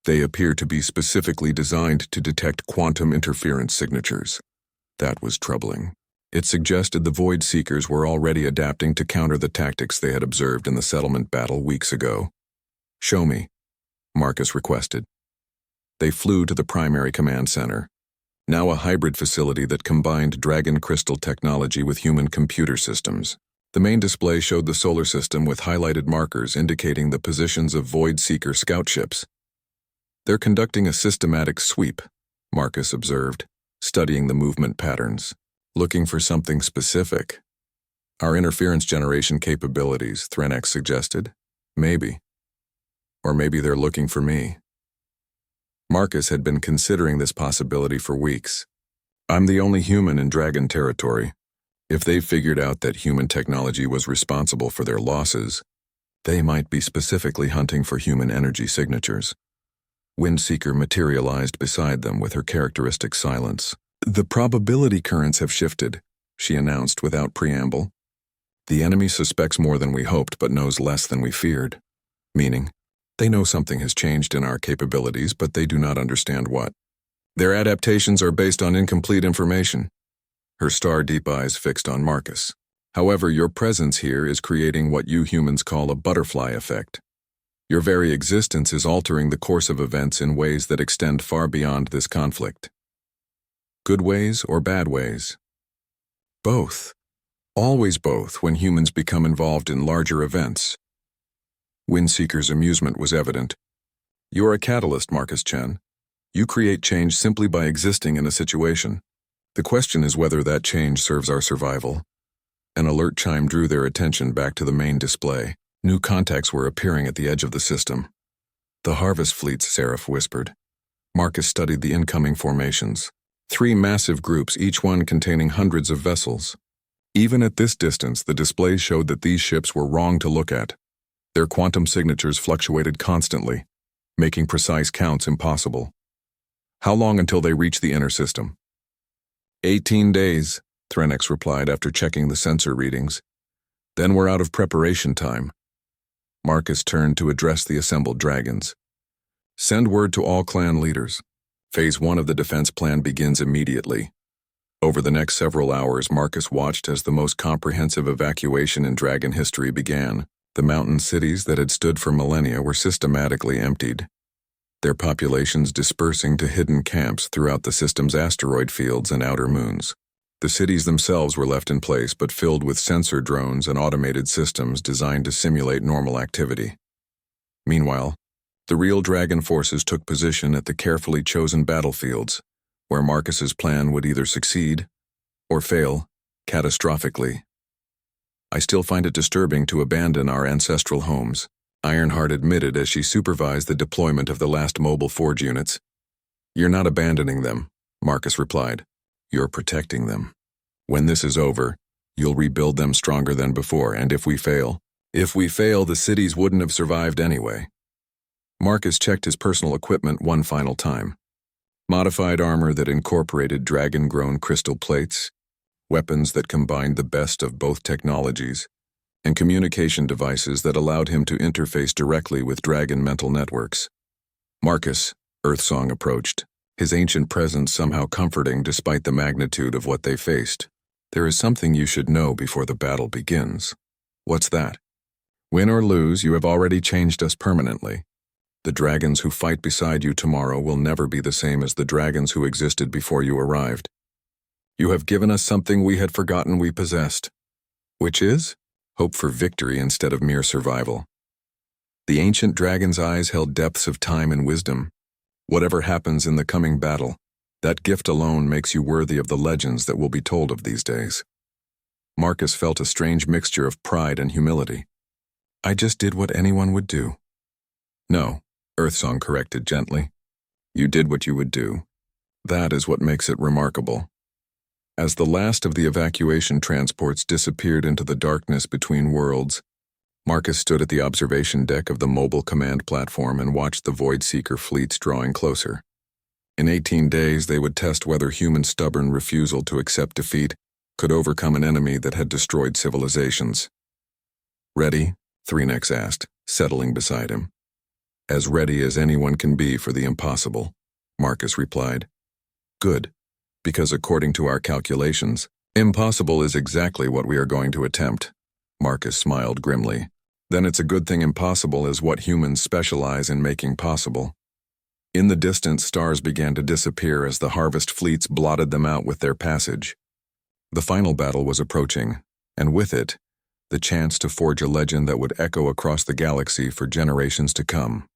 A: They appear to be specifically designed to detect quantum interference signatures. That was troubling. It suggested the Void Seekers were already adapting to counter the tactics they had observed in the settlement battle weeks ago. "Show me," Marcus requested. They flew to the primary command center, now a hybrid facility that combined dragon crystal technology with human computer systems. The main display showed the solar system with highlighted markers indicating the positions of Void Seeker scout ships. "They're conducting a systematic sweep," Marcus observed, studying the movement patterns. "Looking for something specific." "Our interference generation capabilities," Threnex suggested. "Maybe. Or maybe they're looking for me." Marcus had been considering this possibility for weeks. "I'm the only human in Dragon territory. If they figured out that human technology was responsible for their losses, they might be specifically hunting for human energy signatures." Windseeker materialized beside them with her characteristic silence. "The probability currents have shifted," she announced without preamble. "The enemy suspects more than we hoped but knows less than we feared." Meaning, they know something has changed in our capabilities, but they do not understand what. "Their adaptations are based on incomplete information." Her star-deep eyes fixed on Marcus. "However, your presence here is creating what you humans call a butterfly effect. Your very existence is altering the course of events in ways that extend far beyond this conflict." "Good ways or bad ways?" "Both. Always both when humans become involved in larger events." Windseeker's amusement was evident. "You're a catalyst, Marcus Chen. You create change simply by existing in a situation. The question is whether that change serves our survival." An alert chime drew their attention back to the main display. New contacts were appearing at the edge of the system. "The harvest fleets," Seraph whispered. Marcus studied the incoming formations. 3 massive groups, each one containing hundreds of vessels. Even at this distance, the displays showed that these ships were wrong to look at. Their quantum signatures fluctuated constantly, making precise counts impossible. "How long until they reach the inner system?" 18 days, Threnex replied after checking the sensor readings. "Then we're out of preparation time." Marcus turned to address the assembled dragons. "Send word to all clan leaders. Phase 1 of the defense plan begins immediately." Over the next several hours, Marcus watched as the most comprehensive evacuation in dragon history began. The mountain cities that had stood for millennia were systematically emptied, their populations dispersing to hidden camps throughout the system's asteroid fields and outer moons. The cities themselves were left in place but filled with sensor drones and automated systems designed to simulate normal activity. Meanwhile, the real dragon forces took position at the carefully chosen battlefields, where Marcus's plan would either succeed or fail catastrophically. "I still find it disturbing to abandon our ancestral homes," Ironheart admitted as she supervised the deployment of the last mobile forge units. "You're not abandoning them," Marcus replied. "You're protecting them. When this is over, you'll rebuild them stronger than before, and if we fail, the cities wouldn't have survived anyway." Marcus checked his personal equipment one final time. Modified armor that incorporated dragon-grown crystal plates, weapons that combined the best of both technologies, and communication devices that allowed him to interface directly with dragon mental networks. "Marcus," Earthsong approached, his ancient presence somehow comforting despite the magnitude of what they faced. "There is something you should know before the battle begins." "What's that?" "Win or lose, you have already changed us permanently. The dragons who fight beside you tomorrow will never be the same as the dragons who existed before you arrived. You have given us something we had forgotten we possessed." "Which is?" "Hope for victory instead of mere survival." The ancient dragon's eyes held depths of time and wisdom. "Whatever happens in the coming battle, that gift alone makes you worthy of the legends that will be told of these days." Marcus felt a strange mixture of pride and humility. "I just did what anyone would do." "No," Earthsong corrected gently. "You did what you would do. That is what makes it remarkable." As the last of the evacuation transports disappeared into the darkness between worlds, Marcus stood at the observation deck of the mobile command platform and watched the Void Seeker fleets drawing closer. In 18 days, they would test whether human stubborn refusal to accept defeat could overcome an enemy that had destroyed civilizations. "Ready?" Threnex asked, settling beside him. As ready as anyone can be for the impossible, Marcus replied. Good, because according to our calculations, impossible is exactly what we are going to attempt. Marcus smiled grimly. Then it's a good thing impossible is what humans specialize in making possible. In the distance, stars began to disappear as the harvest fleets blotted them out with their passage. The final battle was approaching, and with it, the chance to forge a legend that would echo across the galaxy for generations to come.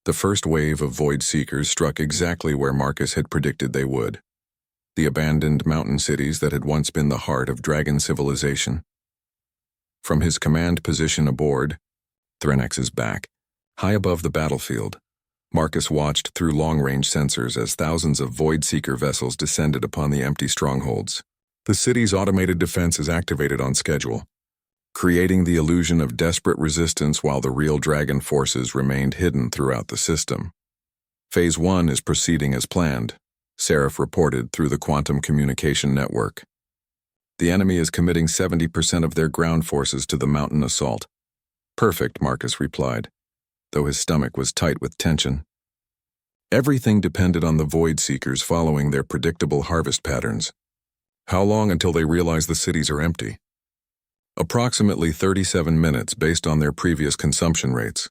A: The first wave of Void Seekers struck exactly where Marcus had predicted they would. The abandoned mountain cities that had once been the heart of dragon civilization. From his command position aboard, Threnex's back, high above the battlefield, Marcus watched through long-range sensors as thousands of Void Seeker vessels descended upon the empty strongholds. The city's automated defenses activated on schedule, creating the illusion of desperate resistance while the real dragon forces remained hidden throughout the system. Phase 1 is proceeding as planned, Seraph reported through the quantum communication network. The enemy is committing 70% of their ground forces to the mountain assault. Perfect, Marcus replied, though his stomach was tight with tension. Everything depended on the Void Seekers following their predictable harvest patterns. How long until they realize the cities are empty? Approximately 37 minutes based on their previous consumption rates,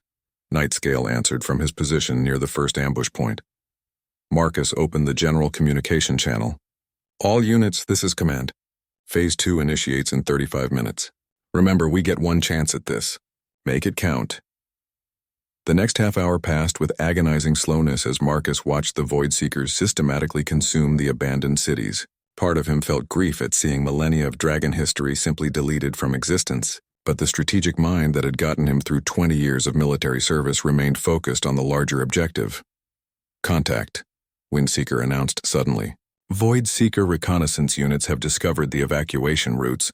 A: Nightscale answered from his position near the first ambush point. Marcus opened the general communication channel. All units, this is command. Phase 2 initiates in 35 minutes. Remember, we get one chance at this. Make it count. The next half hour passed with agonizing slowness as Marcus watched the Void Seekers systematically consume the abandoned cities. Part of him felt grief at seeing millennia of dragon history simply deleted from existence, but the strategic mind that had gotten him through 20 years of military service remained focused on the larger objective. Contact, Windseeker announced suddenly. Void Seeker reconnaissance units have discovered the evacuation routes.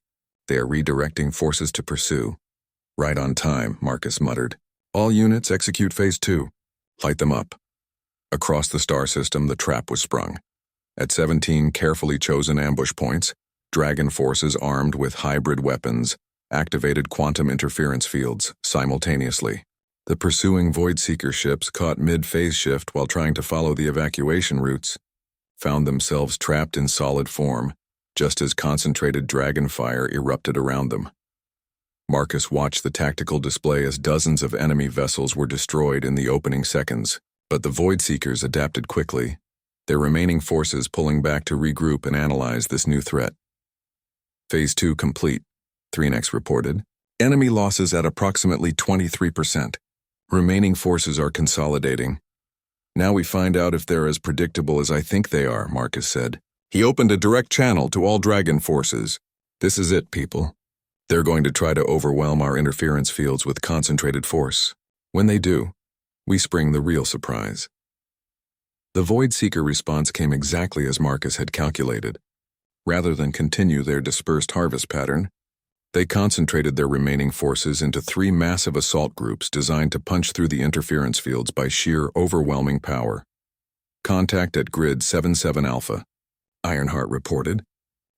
A: They are redirecting forces to pursue. Right on time, Marcus muttered. All units execute Phase 2. Light them up. Across the star system, the trap was sprung. At 17 carefully chosen ambush points, dragon forces armed with hybrid weapons activated quantum interference fields simultaneously. The pursuing Void Seeker ships caught mid-phase shift while trying to follow the evacuation routes, found themselves trapped in solid form, just as concentrated dragon fire erupted around them. Marcus watched the tactical display as dozens of enemy vessels were destroyed in the opening seconds, but the Void Seekers adapted quickly, their remaining forces pulling back to regroup and analyze this new threat. Phase 2 complete, Threnex reported. Enemy losses at approximately 23%. Remaining forces are consolidating. Now we find out if they're as predictable as I think they are, Marcus said. He opened a direct channel to all dragon forces. This is it, people. They're going to try to overwhelm our interference fields with concentrated force. When they do, we spring the real surprise. The Void Seeker response came exactly as Marcus had calculated. Rather than continue their dispersed harvest pattern, they concentrated their remaining forces into 3 massive assault groups designed to punch through the interference fields by sheer, overwhelming power. Contact at Grid 77 Alpha, Ironheart reported.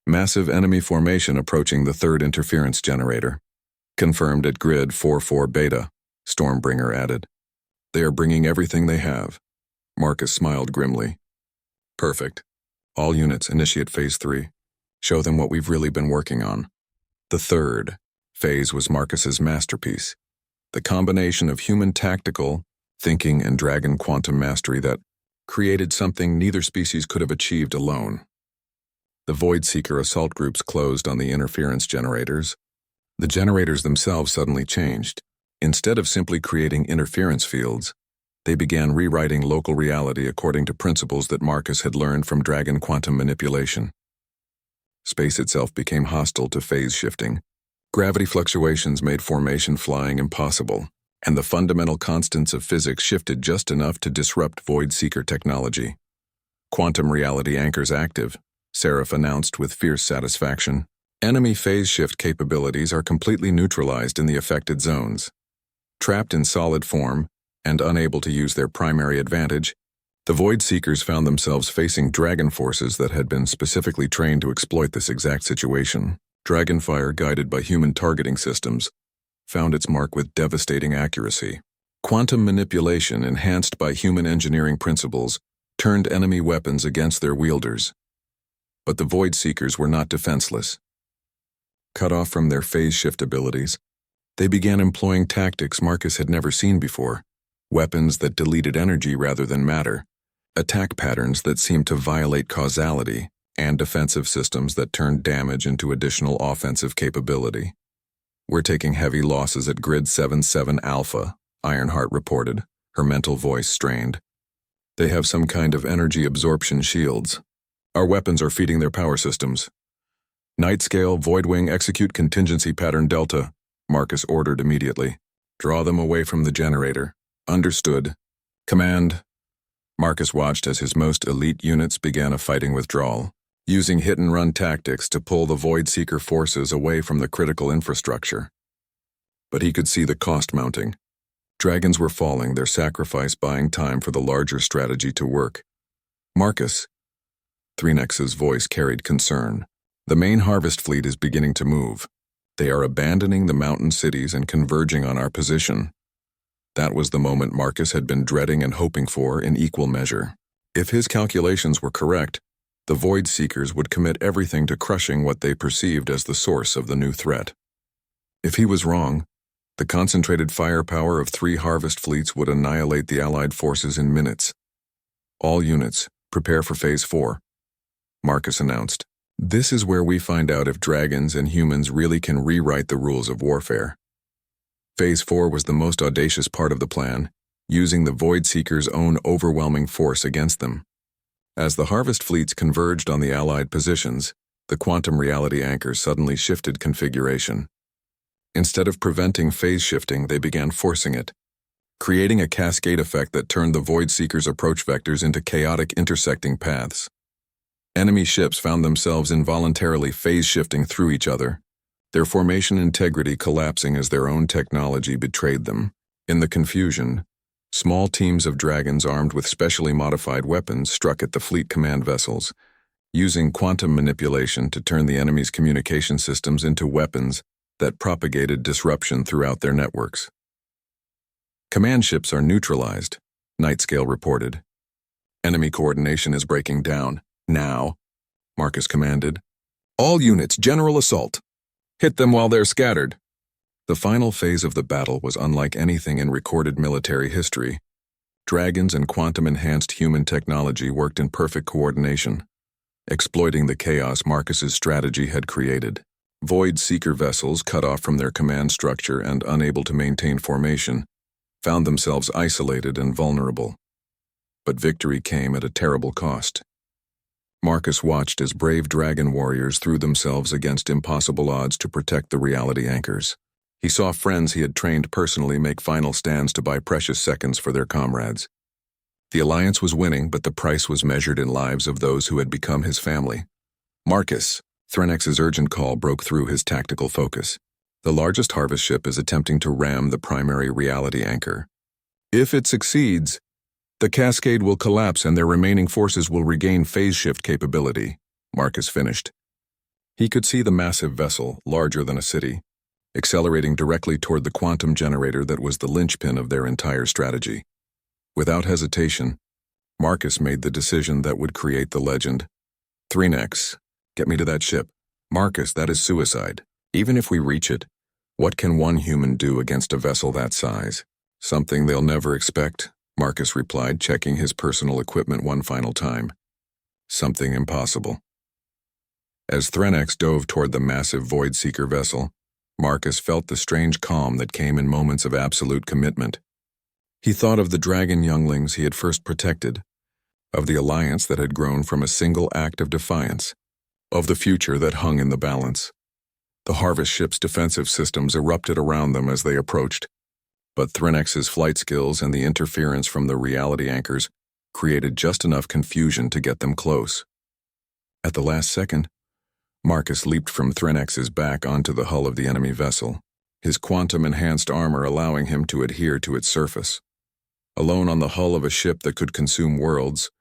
A: Massive enemy formation approaching the 3rd interference generator. Confirmed at Grid 44 Beta, Stormbringer added. They are bringing everything they have. Marcus smiled grimly. Perfect. All units initiate Phase 3. Show them what we've really been working on. The 3rd phase was Marcus's masterpiece. The combination of human tactical, thinking, and dragon quantum mastery that created something neither species could have achieved alone. The Void Seeker assault groups closed on the interference generators. The generators themselves suddenly changed. Instead of simply creating interference fields, they began rewriting local reality according to principles that Marcus had learned from dragon quantum manipulation. Space itself became hostile to phase shifting. Gravity fluctuations made formation flying impossible, and the fundamental constants of physics shifted just enough to disrupt Void Seeker technology. Quantum reality anchors active, Seraph announced with fierce satisfaction. Enemy phase shift capabilities are completely neutralized in the affected zones. Trapped in solid form, and unable to use their primary advantage, the Void Seekers found themselves facing dragon forces that had been specifically trained to exploit this exact situation. Dragonfire, guided by human targeting systems, found its mark with devastating accuracy. Quantum manipulation enhanced by human engineering principles turned enemy weapons against their wielders. But the Void Seekers were not defenseless. Cut off from their phase shift abilities, they began employing tactics Marcus had never seen before, weapons that deleted energy rather than matter, attack patterns that seemed to violate causality, and defensive systems that turned damage into additional offensive capability. "We're taking heavy losses at Grid 77 Alpha," Ironheart reported, her mental voice strained. "They have some kind of energy absorption shields. Our weapons are feeding their power systems." "Nightscale, Voidwing, execute contingency pattern Delta," Marcus ordered immediately. "Draw them away from the generator." "Understood." "Command." Marcus watched as his most elite units began a fighting withdrawal, using hit-and-run tactics to pull the Void Seeker forces away from the critical infrastructure. But he could see the cost mounting. Dragons were falling, their sacrifice buying time for the larger strategy to work. "Marcus," Threnex's voice carried concern, "the main harvest fleet is beginning to move. They are abandoning the mountain cities and converging on our position." That was the moment Marcus had been dreading and hoping for in equal measure. If his calculations were correct, the Void Seekers would commit everything to crushing what they perceived as the source of the new threat. If he was wrong, the concentrated firepower of 3 harvest fleets would annihilate the Allied forces in minutes. "All units, prepare for Phase 4, Marcus announced. "This is where we find out if dragons and humans really can rewrite the rules of warfare." Phase 4 was the most audacious part of the plan, using the Void Seekers' own overwhelming force against them. As the harvest fleets converged on the Allied positions, the quantum reality anchors suddenly shifted configuration. Instead of preventing phase shifting, they began forcing it, creating a cascade effect that turned the Void Seekers' approach vectors into chaotic intersecting paths. Enemy ships found themselves involuntarily phase shifting through each other, their formation integrity collapsing as their own technology betrayed them. In the confusion, small teams of dragons armed with specially modified weapons struck at the fleet command vessels, using quantum manipulation to turn the enemy's communication systems into weapons that propagated disruption throughout their networks. "Command ships are neutralized," Nightscale reported. "Enemy coordination is breaking down. Now," Marcus commanded. "All units, general assault. Hit them while they're scattered." The final phase of the battle was unlike anything in recorded military history. Dragons and quantum-enhanced human technology worked in perfect coordination, exploiting the chaos Marcus's strategy had created. Void Seeker vessels, cut off from their command structure and unable to maintain formation, found themselves isolated and vulnerable. But victory came at a terrible cost. Marcus watched as brave dragon warriors threw themselves against impossible odds to protect the reality anchors. He saw friends he had trained personally make final stands to buy precious seconds for their comrades. The Alliance was winning, but the price was measured in lives of those who had become his family. "Marcus," Threnex's urgent call broke through his tactical focus. "The largest harvest ship is attempting to ram the primary reality anchor. If it succeeds, the cascade will collapse and their remaining forces will regain phase shift capability," Marcus finished. He could see the massive vessel, larger than a city, accelerating directly toward the quantum generator that was the linchpin of their entire strategy. Without hesitation, Marcus made the decision that would create the legend. "Threnex, get me to that ship." "Marcus, that is suicide. Even if we reach it, what can one human do against a vessel that size?" "Something they'll never expect," Marcus replied, checking his personal equipment one final time. "Something impossible." As Threnex dove toward the massive Void Seeker vessel, Marcus felt the strange calm that came in moments of absolute commitment. He thought of the dragon younglings he had first protected, of the alliance that had grown from a single act of defiance, of the future that hung in the balance. The harvest ship's defensive systems erupted around them as they approached, but Threnex's flight skills and the interference from the reality anchors created just enough confusion to get them close. At the last second, Marcus leaped from Threnex's back onto the hull of the enemy vessel, his quantum-enhanced armor allowing him to adhere to its surface. Alone on the hull of a ship that could consume worlds,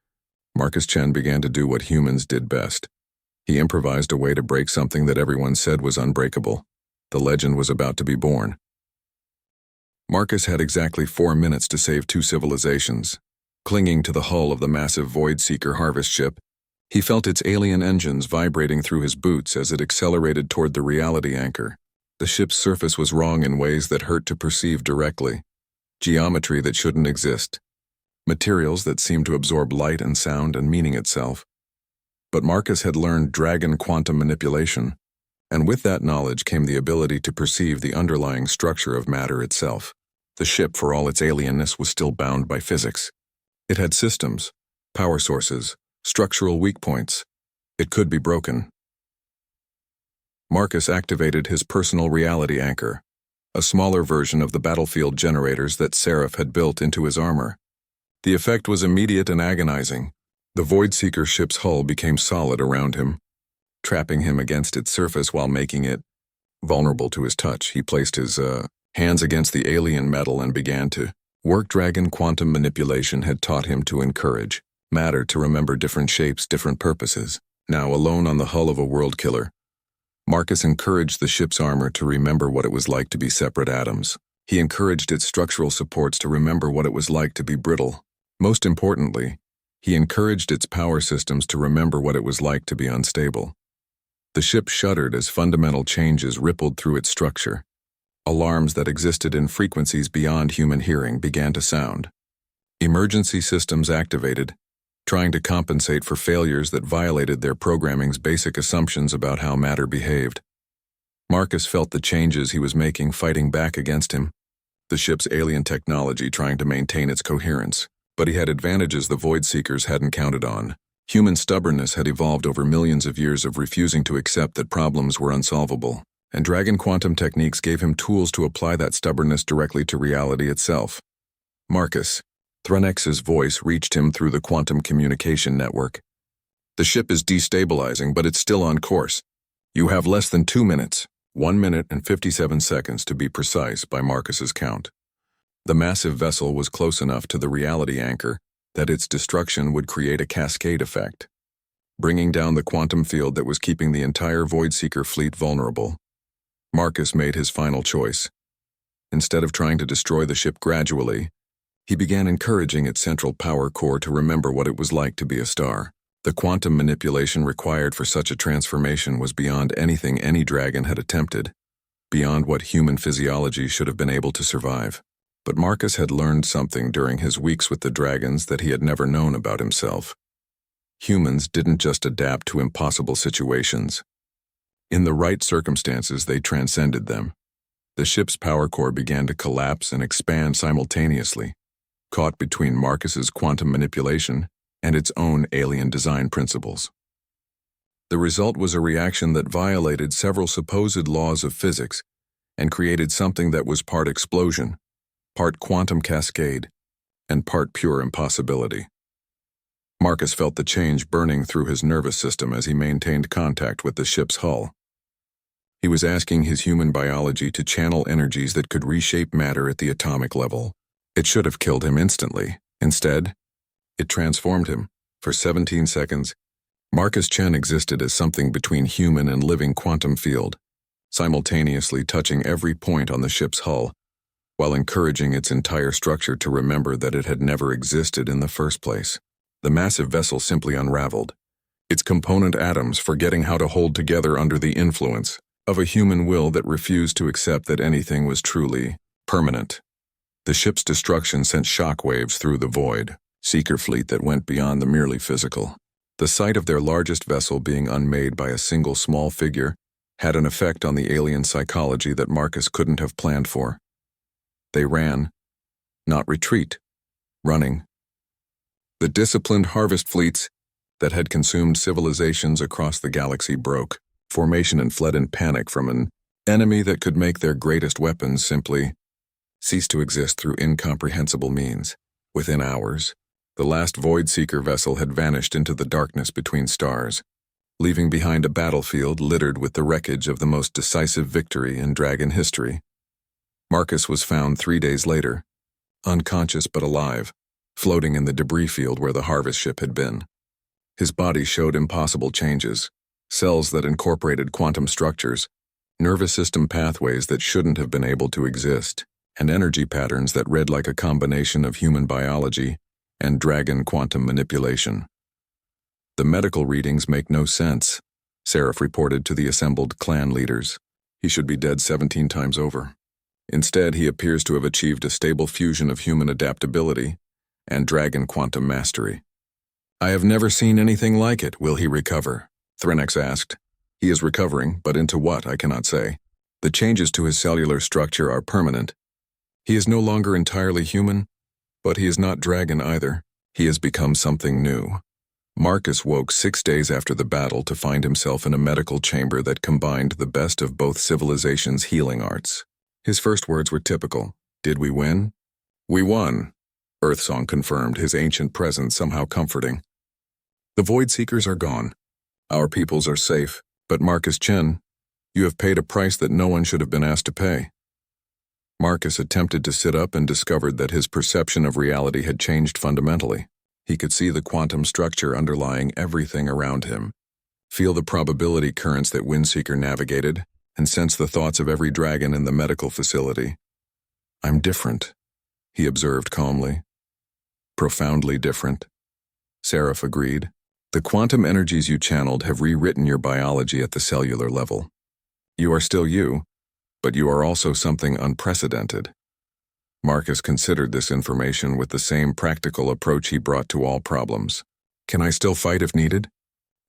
A: Marcus Chen began to do what humans did best. He improvised a way to break something that everyone said was unbreakable. The legend was about to be born. Marcus had exactly 4 minutes to save 2 civilizations. Clinging to the hull of the massive Void-Seeker harvest ship, he felt its alien engines vibrating through his boots as it accelerated toward the reality anchor. The ship's surface was wrong in ways that hurt to perceive directly. Geometry that shouldn't exist. Materials that seemed to absorb light and sound and meaning itself. But Marcus had learned dragon quantum manipulation, and with that knowledge came the ability to perceive the underlying structure of matter itself. The ship, for all its alienness, was still bound by physics. It had systems, power sources, structural weak points. It could be broken. Marcus activated his personal reality anchor, a smaller version of the battlefield generators that Seraph had built into his armor. The effect was immediate and agonizing. The Void-Seeker ship's hull became solid around him, trapping him against its surface while making it vulnerable to his touch. He placed his hands against the alien metal and began to work. Dragon quantum manipulation had taught him to encourage matter to remember different shapes, different purposes. Now, alone on the hull of a world killer, Marcus encouraged the ship's armor to remember what it was like to be separate atoms. He encouraged its structural supports to remember what it was like to be brittle. Most importantly, he encouraged its power systems to remember what it was like to be unstable. The ship shuddered as fundamental changes rippled through its structure. Alarms that existed in frequencies beyond human hearing began to sound. Emergency systems activated, trying to compensate for failures that violated their programming's basic assumptions about how matter behaved. Marcus felt the changes he was making fighting back against him, the ship's alien technology trying to maintain its coherence. But he had advantages the Void-Seekers hadn't counted on. Human stubbornness had evolved over millions of years of refusing to accept that problems were unsolvable, and dragon quantum techniques gave him tools to apply that stubbornness directly to reality itself. Marcus. Thronex's voice reached him through the quantum communication network. The ship is destabilizing, but it's still on course. You have less than 2 minutes, 1 minute and 57 seconds to be precise by Marcus's count. The massive vessel was close enough to the reality anchor that its destruction would create a cascade effect, bringing down the quantum field that was keeping the entire Void-Seeker fleet vulnerable. Marcus made his final choice. Instead of trying to destroy the ship gradually, he began encouraging its central power core to remember what it was like to be a star. The quantum manipulation required for such a transformation was beyond anything any dragon had attempted, beyond what human physiology should have been able to survive. But Marcus had learned something during his weeks with the dragons that he had never known about himself. Humans didn't just adapt to impossible situations. In the right circumstances, they transcended them. The ship's power core began to collapse and expand simultaneously, caught between Marcus's quantum manipulation and its own alien design principles. The result was a reaction that violated several supposed laws of physics and created something that was part explosion, part quantum cascade, and part pure impossibility. Marcus felt the change burning through his nervous system as he maintained contact with the ship's hull. He was asking his human biology to channel energies that could reshape matter at the atomic level. It should have killed him instantly. Instead, it transformed him. For 17 seconds, Marcus Chen existed as something between human and living quantum field, simultaneously touching every point on the ship's hull, while encouraging its entire structure to remember that it had never existed in the first place. The massive vessel simply unraveled, its component atoms forgetting how to hold together under the influence of a human will that refused to accept that anything was truly permanent. The ship's destruction sent shockwaves through the Void-Seeker fleet that went beyond the merely physical. The sight of their largest vessel being unmade by a single small figure had an effect on the alien psychology that Marcus couldn't have planned for. They ran, not retreat, running. The disciplined harvest fleets that had consumed civilizations across the galaxy broke formation and fled in panic from an enemy that could make their greatest weapons simply cease to exist through incomprehensible means. Within hours, the last Void-Seeker vessel had vanished into the darkness between stars, leaving behind a battlefield littered with the wreckage of the most decisive victory in dragon history. Marcus was found 3 days later, unconscious but alive, floating in the debris field where the harvest ship had been. His body showed impossible changes, cells that incorporated quantum structures, nervous system pathways that shouldn't have been able to exist. and energy patterns that read like a combination of human biology and dragon quantum manipulation. The medical readings make no sense, Seraph reported to the assembled clan leaders. He should be dead 17 times over. Instead, he appears to have achieved a stable fusion of human adaptability and dragon quantum mastery. I have never seen anything like it. Will he recover? Threnex asked. He is recovering, but into what, I cannot say. The changes to his cellular structure are permanent. He is no longer entirely human, but he is not dragon either. He has become something new. Marcus woke 6 days after the battle to find himself in a medical chamber that combined the best of both civilizations' healing arts. His first words were typical. Did we win? We won, Earthsong confirmed, his ancient presence somehow comforting. The Void Seekers are gone. Our peoples are safe, but Marcus Chen, you have paid a price that no one should have been asked to pay. Marcus attempted to sit up and discovered that his perception of reality had changed fundamentally. He could see the quantum structure underlying everything around him, feel the probability currents that Windseeker navigated, and sense the thoughts of every dragon in the medical facility. I'm different, he observed calmly. Profoundly different. Seraph agreed. The quantum energies you channeled have rewritten your biology at the cellular level. You are still you, but you are also something unprecedented. Marcus considered this information with the same practical approach he brought to all problems. Can I still fight if needed?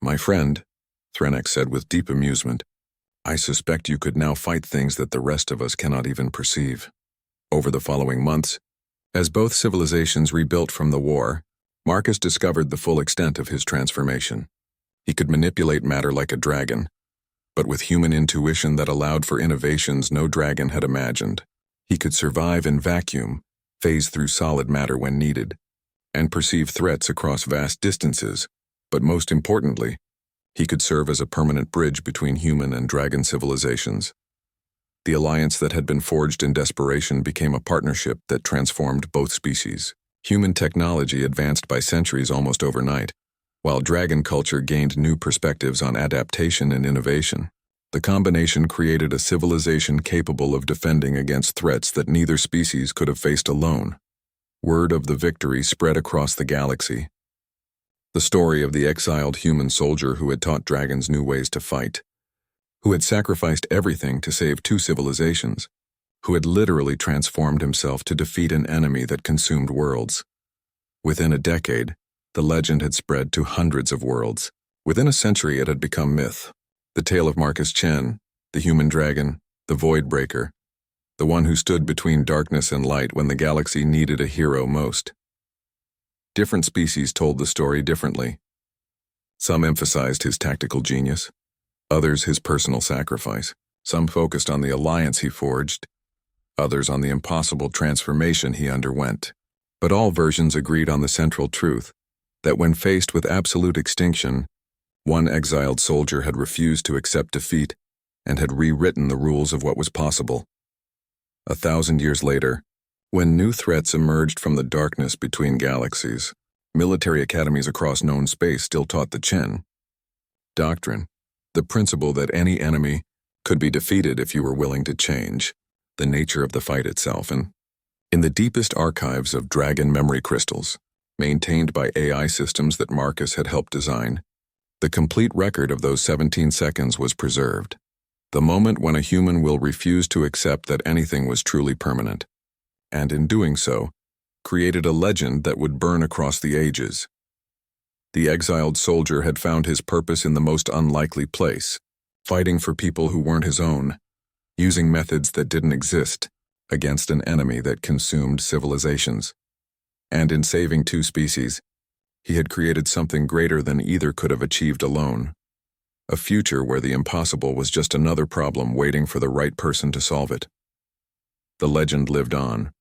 A: My friend, Threnex said with deep amusement, I suspect you could now fight things that the rest of us cannot even perceive. Over the following months, as both civilizations rebuilt from the war, Marcus discovered the full extent of his transformation. He could manipulate matter like a dragon, but with human intuition that allowed for innovations no dragon had imagined. He could survive in vacuum, phase through solid matter when needed, and perceive threats across vast distances, but most importantly, he could serve as a permanent bridge between human and dragon civilizations. The alliance that had been forged in desperation became a partnership that transformed both species. Human technology advanced by centuries almost overnight, while dragon culture gained new perspectives on adaptation and innovation. The combination created a civilization capable of defending against threats that neither species could have faced alone. Word of the victory spread across the galaxy. The story of the exiled human soldier who had taught dragons new ways to fight, who had sacrificed everything to save two civilizations, who had literally transformed himself to defeat an enemy that consumed worlds. Within a decade, the legend had spread to hundreds of worlds. Within a century, it had become myth. The tale of Marcus Chen, the human dragon, the void breaker, the one who stood between darkness and light when the galaxy needed a hero most. Different species told the story differently. Some emphasized his tactical genius, others his personal sacrifice. Some focused on the alliance he forged, others on the impossible transformation he underwent. But all versions agreed on the central truth, that when faced with absolute extinction, one exiled soldier had refused to accept defeat and had rewritten the rules of what was possible. 1,000 years later, when new threats emerged from the darkness between galaxies, military academies across known space still taught the Chen doctrine, the principle that any enemy could be defeated if you were willing to change the nature of the fight itself. And in the deepest archives of dragon memory crystals, maintained by AI systems that Marcus had helped design, the complete record of those 17 seconds was preserved. The moment when a human will refuse to accept that anything was truly permanent, and in doing so, created a legend that would burn across the ages. The exiled soldier had found his purpose in the most unlikely place, fighting for people who weren't his own, using methods that didn't exist, against an enemy that consumed civilizations. And in saving two species, he had created something greater than either could have achieved alone. A future where the impossible was just another problem waiting for the right person to solve it. The legend lived on,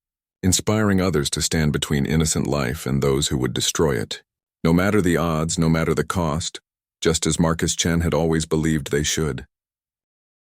A: inspiring others to stand between innocent life and those who would destroy it. No matter the odds, no matter the cost, just as Marcus Chen had always believed they should.